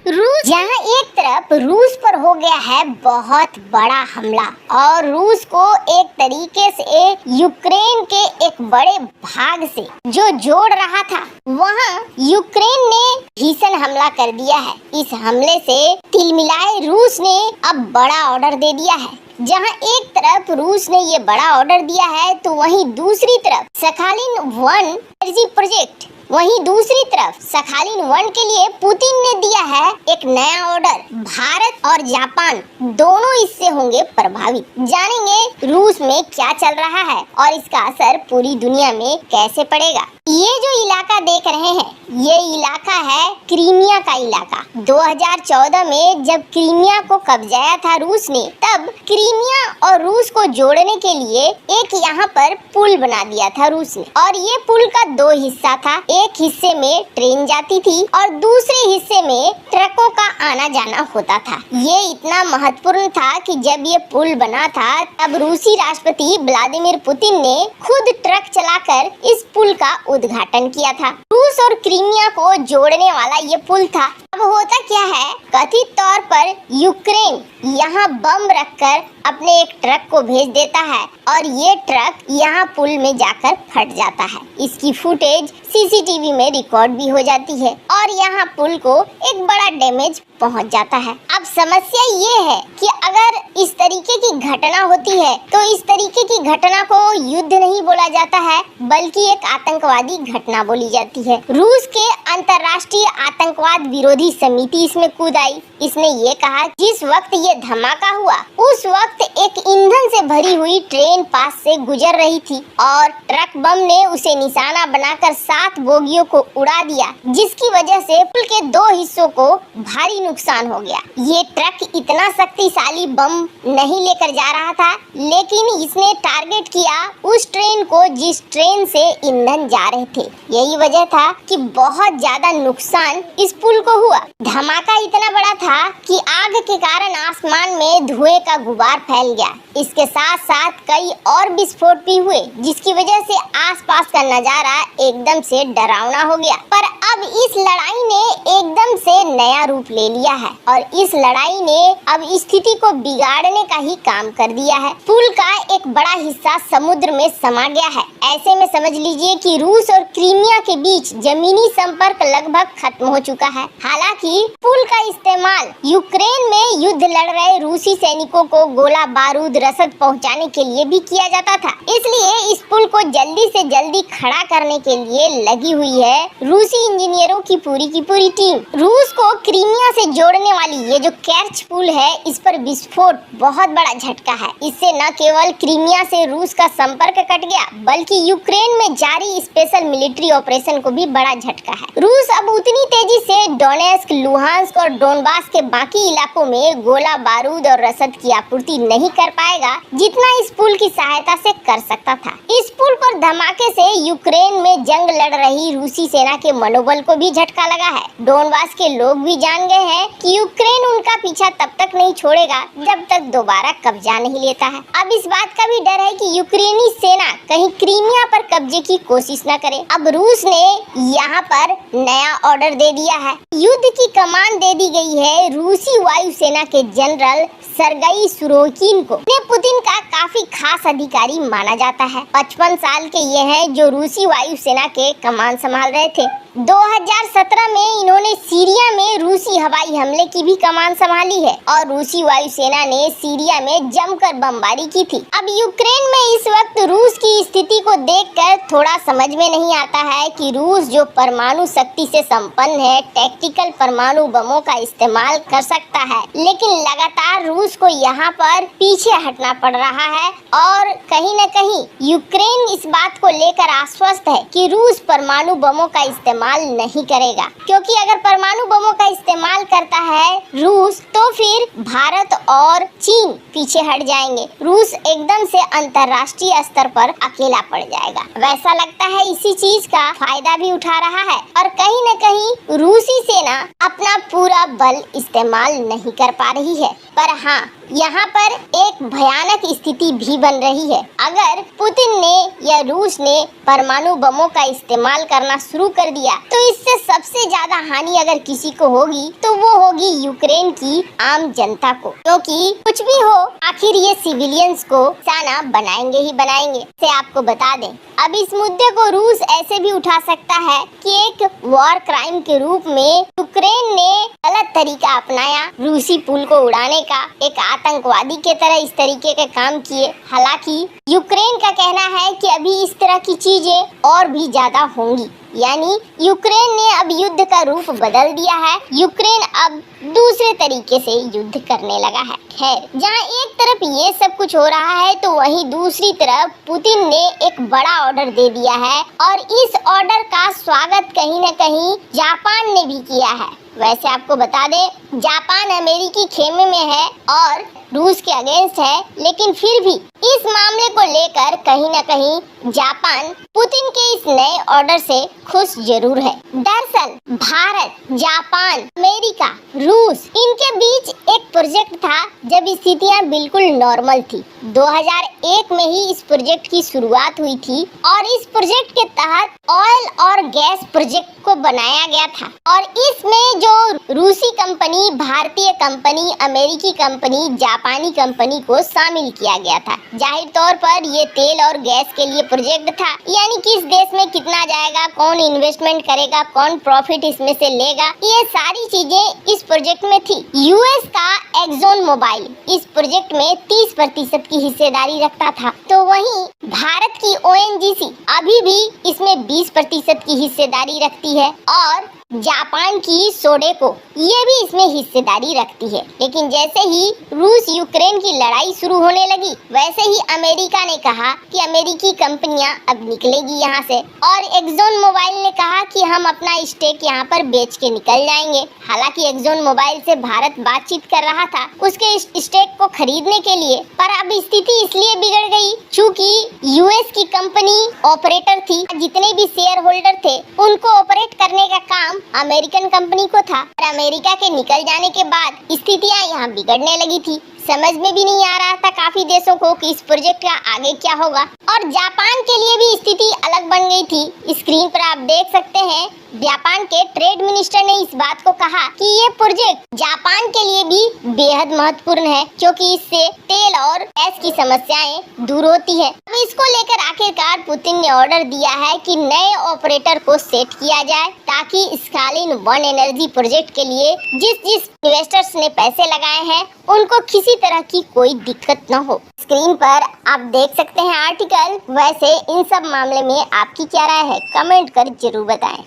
रूस जहां एक तरफ रूस पर हो गया है बहुत बड़ा हमला और रूस को एक तरीके से यूक्रेन के एक बड़े भाग से जो जोड़ रहा था, वहां यूक्रेन ने भीषण हमला कर दिया है। इस हमले से तिलमिलाए रूस ने अब बड़ा ऑर्डर दे दिया है। जहां एक तरफ रूस ने ये बड़ा ऑर्डर दिया है तो वहीं दूसरी तरफ सखालिन-1 एनर्जी प्रोजेक्ट, वहीं दूसरी तरफ सखालिन-1 के लिए पुतिन ने दिया है एक नया ऑर्डर। भारत और जापान दोनों इससे होंगे प्रभावित। जानेंगे रूस में क्या चल रहा है और इसका असर पूरी दुनिया में कैसे पड़ेगा। ये जो इलाका देख रहे हैं, ये इलाका है क्रीमिया का इलाका। 2014 में जब क्रीमिया को कब्जाया था रूस ने, तब क्रीमिया और रूस को जोड़ने के लिए एक यहाँ पर पुल बना दिया था रूस ने। और ये पुल का दो हिस्सा था, एक हिस्से में ट्रेन जाती थी और दूसरे हिस्से में ट्रकों का आना जाना होता था। ये इतना महत्वपूर्ण था कि जब ये पुल बना था तब रूसी राष्ट्रपति व्लादिमीर पुतिन ने खुद ट्रक चलाकर इस पुल का उद्घाटन किया था। रूस और क्रीमिया को जोड़ने वाला ये पुल था। अब होता क्या है, कथित तौर पर यूक्रेन यहाँ बम रखकर अपने एक ट्रक को भेज देता है और ये ट्रक यहाँ पुल में जाकर फट जाता है। इसकी फुटेज सीसीटीवी में रिकॉर्ड भी हो जाती है और यहाँ पुल को एक बड़ा डैमेज पहुँच जाता है। अब समस्या ये है कि अगर इस तरीके की घटना होती है तो इस तरीके की घटना को युद्ध नहीं बोला जाता है बल्कि एक आतंकवादी घटना बोली जाती है। रूस के अंतर्राष्ट्रीय आतंकवाद विरोधी समिति इसमें कूद आई। इसने ये कहा जिस वक्त ये धमाका हुआ उस वक्त एक ईंधन से भरी हुई ट्रेन पास से गुजर रही थी और ट्रक बम ने उसे निशाना बनाकर 7 बोगियों को उड़ा दिया, जिसकी वजह से पुल के 2 हिस्सों को भारी नुकसान हो गया। ये ट्रक इतना शक्तिशाली बम नहीं लेकर जा रहा था, लेकिन इसने टारगेट किया उस ट्रेन को जिस ट्रेन से ईंधन जा रहे थे। यही वजह था कि बहुत ज्यादा नुकसान इस पुल को हुआ। धमाका इतना बड़ा था कि आग के कारण आसमान में धुएं का गुबार फैल गया। इसके साथ साथ कई और विस्फोट भी हुए, जिसकी वजह से आसपास का नजारा एकदम से डरावना हो गया। पर अब इस लड़ाई ने एकदम से नया रूप ले लिया है और इस लड़ाई ने अब स्थिति को बिगाड़ने का ही काम कर दिया है। पुल का एक बड़ा हिस्सा समुद्र में समा गया है। ऐसे में समझ लीजिए कि रूस और क्रीमिया के बीच जमीनी संपर्क लगभग खत्म हो चुका है। हालांकि पुल का इस्तेमाल यूक्रेन में युद्ध लड़ रहे रूसी सैनिकों को गोला बारूद रसद पहुंचाने के लिए भी किया जाता था। इसलिए इस पुल को जल्दी से जल्दी खड़ा करने के लिए लगी हुई है रूसी इंजीनियरों की पूरी टीम। रूस को क्रीमिया से जोड़ने वाली ये जो केर्च पुल है, इस पर विस्फोट बहुत बड़ा झटका है। इससे न केवल क्रीमिया से रूस का संपर्क कट गया बल्कि यूक्रेन में जारी स्पेशल मिलिट्री ऑपरेशन को भी बड़ा झटका है। रूस अब उतनी तेजी से डोनेस्क, लुहांस्क और डोनबास के बाकी इलाकों में गोला बारूद और रसद की आपूर्ति नहीं कर पाएगा जितना इस पुल की सहायता से कर सकता था। इस पुल पर धमाके से यूक्रेन में जंग लड़ रही रूसी सेना के मनोबल को भी झटका लगा है। डोनबास के लोग भी जान गए हैं कि यूक्रेन उनका पीछा तब तक नहीं छोड़ेगा जब तक दोबारा कब्जा नहीं लेता है। अब इस बात का भी डर है कि यूक्रेनी सेना कहीं क्रीमिया पर कब्जे की कोशिश न करे। अब रूस ने यहाँ पर नया ऑर्डर दे दिया है। युद्ध की कमान दे दी गई है रूसी वायुसेना के जनरल सर्गेई सुरोकिन को। पुतिन का काफी खास अधिकारी माना जाता है। 55 साल के ये हैं जो रूसी वायुसेना के कमान संभाल रहे थे। 2017 में इन्होंने सीरिया में रूसी हवाई हमले की भी कमान संभाली है और रूसी वायुसेना ने सीरिया में जमकर बमबारी की थी। अब यूक्रेन में इस वक्त रूस की स्थिति को देखकर थोड़ा समझ में नहीं आता है कि रूस जो परमाणु शक्ति से संपन्न है, टैक्टिकल परमाणु बमों का इस्तेमाल कर सकता है, लेकिन लगातार रूस को यहाँ पर पीछे हटना पड़ रहा है और कहीं न कहीं यूक्रेन इस बात को लेकर आश्वस्त है कि रूस परमाणु बमों का इस्तेमाल नहीं करेगा, क्योंकि अगर परमाणु बमों का इस्तेमाल करता है रूस तो फिर भारत और चीन पीछे हट जाएंगे। रूस एकदम से अंतर्राष्ट्रीय स्तर पर अकेला पड़ जाएगा। वैसा लगता है इसी चीज का फायदा भी उठा रहा है और कहीं न कहीं रूसी सेना अपना पूरा बल इस्तेमाल नहीं कर पा रही है। पर हाँ, यहाँ पर एक भयानक स्थिति भी बन रही है। अगर पुतिन ने या रूस ने परमाणु बमों का इस्तेमाल करना शुरू कर दिया तो इससे सबसे ज्यादा हानि अगर किसी को होगी तो वो होगी यूक्रेन की आम जनता को, क्योंकि कुछ भी हो आखिर ये सिविलियंस को निशाना बनाएंगे ही बनाएंगे। से आपको बता दें, अब इस मुद्दे को रूस ऐसे भी उठा सकता है कि एक वॉर क्राइम के रूप में यूक्रेन ने गलत तरीका अपनाया रूसी पुल को उड़ाने का, एक आतंकवादी के तरह इस तरीके के काम किए। हालांकि यूक्रेन का कहना है कि अभी इस तरह की चीजें और भी ज्यादा होंगी, यानी यूक्रेन ने अब युद्ध का रूप बदल दिया है। यूक्रेन अब दूसरे तरीके से युद्ध करने लगा है। खैर, जहां एक तरफ ये सब कुछ हो रहा है तो वहीं दूसरी तरफ पुतिन ने एक बड़ा ऑर्डर दे दिया है और इस ऑर्डर का स्वागत कहीं न कहीं जापान ने भी किया है। वैसे आपको बता दें, जापान अमेरिकी खेमे में है और रूस के अगेंस्ट है, लेकिन फिर भी इस मामले को लेकर कहीं न कहीं जापान पुतिन के इस नए ऑर्डर से खुश जरूर है। दरअसल भारत, जापान, अमेरिका, रूस इनके बीच एक प्रोजेक्ट था जब स्थितियां बिल्कुल नॉर्मल थी। 2001 में ही इस प्रोजेक्ट की शुरुआत हुई थी और इस प्रोजेक्ट के तहत ऑयल और गैस प्रोजेक्ट को बनाया गया था और इसमें जो रूसी कंपनी, भारतीय कंपनी, अमेरिकी कंपनी, जापानी कंपनी को शामिल किया गया था। जाहिर तौर पर ये तेल और गैस के लिए प्रोजेक्ट था, यानी किस देश में कितना जाएगा, कौन इन्वेस्टमेंट करेगा, कौन प्रॉफिट इसमें से लेगा, ये सारी चीजें इस प्रोजेक्ट में थी। यूएस का एक्सॉन मोबाइल इस प्रोजेक्ट में 30% की हिस्सेदारी रखता था, तो वहीं भारत की ओएनजीसी अभी भी इसमें 20% की हिस्सेदारी रखती है और जापान की सोडेको ये भी इसमें हिस्सेदारी रखती है। लेकिन जैसे ही रूस यूक्रेन की लड़ाई शुरू होने लगी, वैसे ही अमेरिका ने कहा कि अमेरिकी कंपनियां अब निकलेगी यहाँ से और एक्सॉन मोबाइल ने कहा कि हम अपना स्टेक यहाँ पर बेच के निकल जाएंगे। हालांकि एक्सॉन मोबाइल से भारत बातचीत कर रहा था उसके स्टेक को खरीदने के लिए, पर अब स्थिति इसलिए बिगड़ गई चूँकि यूएस की कंपनी ऑपरेटर थी, जितने भी शेयर होल्डर थे उनको ऑपरेट करने का काम अमेरिकन कंपनी को था और अमेरिका के निकल जाने के बाद स्थितियां यहाँ बिगड़ने लगी थी। समझ में भी नहीं आ रहा था काफी देशों को कि इस प्रोजेक्ट का आगे क्या होगा और जापान के लिए भी स्थिति अलग बन गई थी। स्क्रीन पर आप देख सकते हैं जापान के ट्रेड मिनिस्टर ने इस बात को कहा कि ये प्रोजेक्ट जापान के लिए भी बेहद महत्वपूर्ण है क्योंकि इससे तेल और गैस की समस्याएं दूर होती है। अब इसको लेकर आखिरकार पुतिन ने ऑर्डर दिया है कि नए ऑपरेटर को सेट किया जाए ताकि स्कालिन वन एनर्जी प्रोजेक्ट के लिए जिस इन्वेस्टर्स ने पैसे लगाए हैं उनको किसी तरह की कोई दिक्कत न हो। स्क्रीन पर आप देख सकते हैं आर्टिकल। वैसे इन सब मामले में आपकी क्या राय है, कमेंट कर जरूर बताएं।